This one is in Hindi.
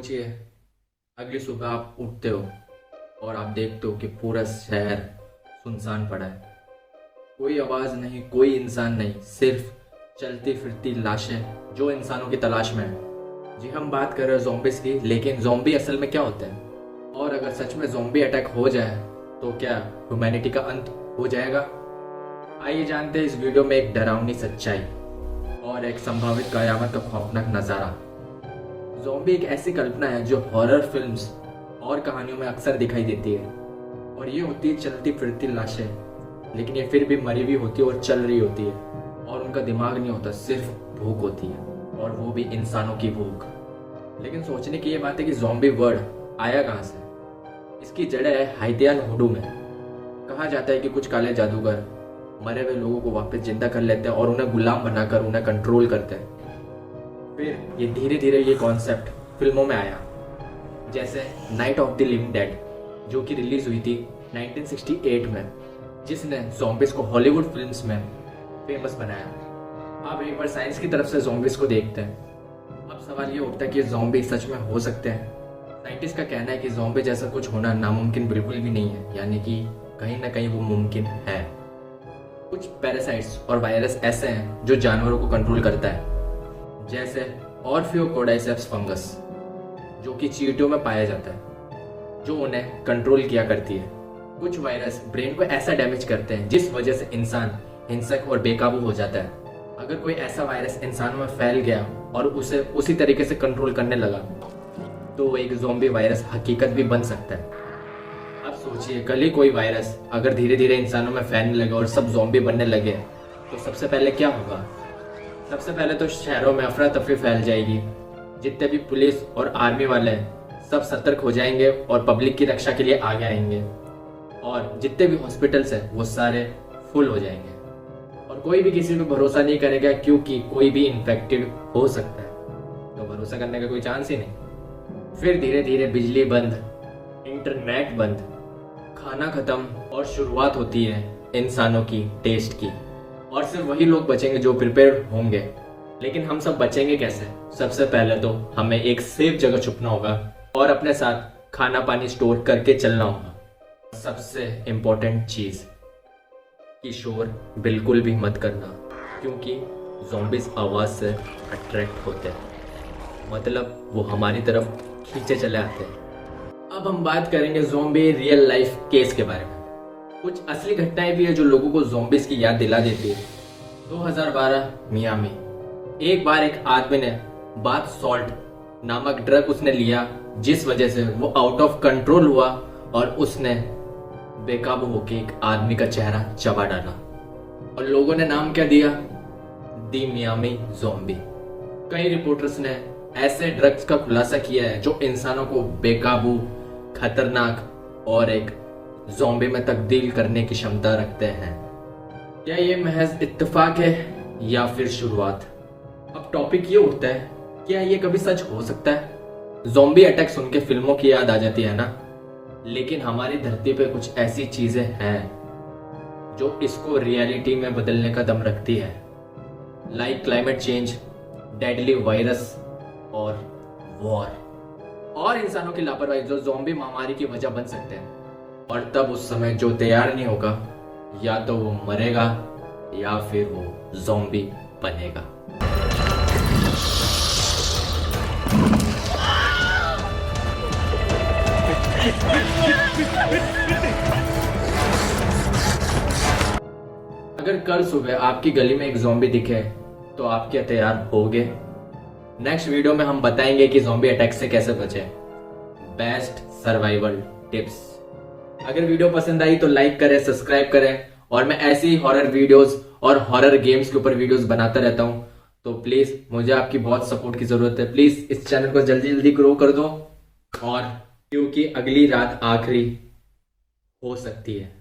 सोचिए, अगली सुबह आप उठते हो और आप देखते हो कि पूरा शहर सुनसान पड़ा है। कोई आवाज़ नहीं, कोई इंसान नहीं, सिर्फ चलती फिरती लाशें जो इंसानों की तलाश में है। जी, हम बात कर रहे हैं ज़ॉम्बीज़ की, लेकिन ज़ॉम्बी असल में क्या होते हैं? और अगर सच में ज़ॉम्बी अटैक हो जाए तो क्या ह्यूमैनिटी का अंत हो जाएगा? आइए जानते हैं इस वीडियो में एक डरावनी सच्चाई और एक संभावित कयामत का खौफनाक नज़ारा। ज़ॉम्बी एक ऐसी कल्पना है जो हॉरर फिल्म्स और कहानियों में अक्सर दिखाई देती है, और ये होती है चलती फिरती लाशें, लेकिन ये फिर भी मरी हुई होती है और चल रही होती है, और उनका दिमाग नहीं होता, सिर्फ भूख होती है, और वो भी इंसानों की भूख। लेकिन सोचने की ये बात है कि ज़ॉम्बी वर्ड आया कहाँ से? इसकी जड़ है हाइतियान हुडू में। कहा जाता है कि कुछ काले जादूगर मरे हुए लोगों को वापस जिंदा कर लेते हैं और उन्हें गुलाम बनाकर उन्हें कंट्रोल करते हैं। फिर ये धीरे धीरे ये कॉन्सेप्ट फिल्मों में आया, जैसे night of the living dead, जो कि रिलीज हुई थी 1968 में, जिसने ज़ॉम्बीज को हॉलीवुड फिल्म्स में फेमस बनाया। अब एक बार साइंस की तरफ से ज़ॉम्बीज को देखते हैं। अब सवाल ये उठता है कि ज़ॉम्बी सच में हो सकते हैं? साइंटिस्ट का कहना है कि ज़ॉम्बी जैसा कुछ होना नामुमकिन बिल्कुल भी नहीं है, यानी कि कहीं ना कहीं वो मुमकिन है। कुछ पैरासाइट्स और वायरस ऐसे हैं जो जानवरों को कंट्रोल करता है, जैसे ऑर्फियोकोडाइसेप्स फंगस, जो कि चींटियों में पाया जाता है, जो उन्हें कंट्रोल किया करती है। कुछ वायरस ब्रेन को ऐसा डैमेज करते हैं जिस वजह से इंसान हिंसक और बेकाबू हो जाता है। अगर कोई ऐसा वायरस इंसानों में फैल गया और उसे उसी तरीके से कंट्रोल करने लगा तो वो एक ज़ॉम्बी वायरस हकीकत भी बन सकता है। अब सोचिए, कल ही कोई वायरस अगर धीरे धीरे इंसानों में फैलने लगे और सब ज़ॉम्बी बनने लगे तो सबसे पहले क्या होगा? सबसे पहले तो शहरों में अफरा तफरी फैल जाएगी। जितने भी पुलिस और आर्मी वाले हैं सब सतर्क हो जाएंगे और पब्लिक की रक्षा के लिए आगे आएंगे, और जितने भी हॉस्पिटल्स हैं वो सारे फुल हो जाएंगे, और कोई भी किसी पे भरोसा नहीं करेगा क्योंकि कोई भी इन्फेक्टेड हो सकता है, तो भरोसा करने का कोई चांस ही नहीं। फिर धीरे धीरे बिजली बंद, इंटरनेट बंद, खाना खत्म, और शुरुआत होती है इंसानों की टेस्ट की, और सिर्फ वही लोग बचेंगे जो प्रिपेयर होंगे। लेकिन हम सब बचेंगे कैसे? सबसे पहले तो हमें एक सेफ जगह छुपना होगा और अपने साथ खाना पानी स्टोर करके चलना होगा। सबसे इम्पोर्टेंट चीज कि शोर बिल्कुल भी मत करना, क्योंकि ज़ॉम्बीज आवाज से अट्रैक्ट होते हैं, मतलब वो हमारी तरफ खींचे चले आते हैं। अब हम बात करेंगे ज़ॉम्बी रियल लाइफ केस के बारे में। कुछ असली घटनाएं भी है जो लोगों को ज़ॉम्बीज की याद दिला देती है। 2012 मियामी, एक बार एक आदमी ने बाथ सॉल्ट नामक ड्रग उसने लिया, जिस वजह से वो आउट ऑफ कंट्रोल हुआ और उसने बेकाबू होकर एक आदमी का चेहरा चबा डाला, और लोगों ने नाम क्या दिया? दी मियामी ज़ॉम्बी। कई रिपोर्टर्स ने ऐसे ड्रग्स का खुलासा किया है जो इंसानों को बेकाबू, खतरनाक और एक ज़ॉम्बी में तब्दील करने की क्षमता रखते हैं। क्या ये महज इत्तेफाक है या फिर शुरुआत? अब टॉपिक ये उठता है, क्या ये कभी सच हो सकता है? ज़ॉम्बी अटैक सुन के फिल्मों की याद आ जाती है ना, लेकिन हमारी धरती पे कुछ ऐसी चीजें हैं जो इसको रियलिटी में बदलने का दम रखती है, like climate change, deadly virus और वॉर, और इंसानों की लापरवाही जो ज़ॉम्बी महामारी की वजह बन सकते हैं। और तब उस समय जो तैयार नहीं होगा, या तो वो मरेगा या फिर वो ज़ॉम्बी बनेगा। अगर कल सुबह आपकी गली में एक ज़ॉम्बी दिखे तो आप क्या तैयार होगे? नेक्स्ट वीडियो में हम बताएंगे कि ज़ॉम्बी अटैक से कैसे बचें, बेस्ट सर्वाइवल टिप्स। अगर वीडियो पसंद आई तो लाइक करें, सब्सक्राइब करें, और मैं ऐसी ही हॉरर वीडियोस और हॉरर गेम्स के ऊपर वीडियोस बनाता रहता हूं, तो प्लीज मुझे आपकी बहुत सपोर्ट की जरूरत है। प्लीज इस चैनल को जल्दी जल्दी ग्रो कर दो, और क्योंकि अगली रात आखिरी हो सकती है।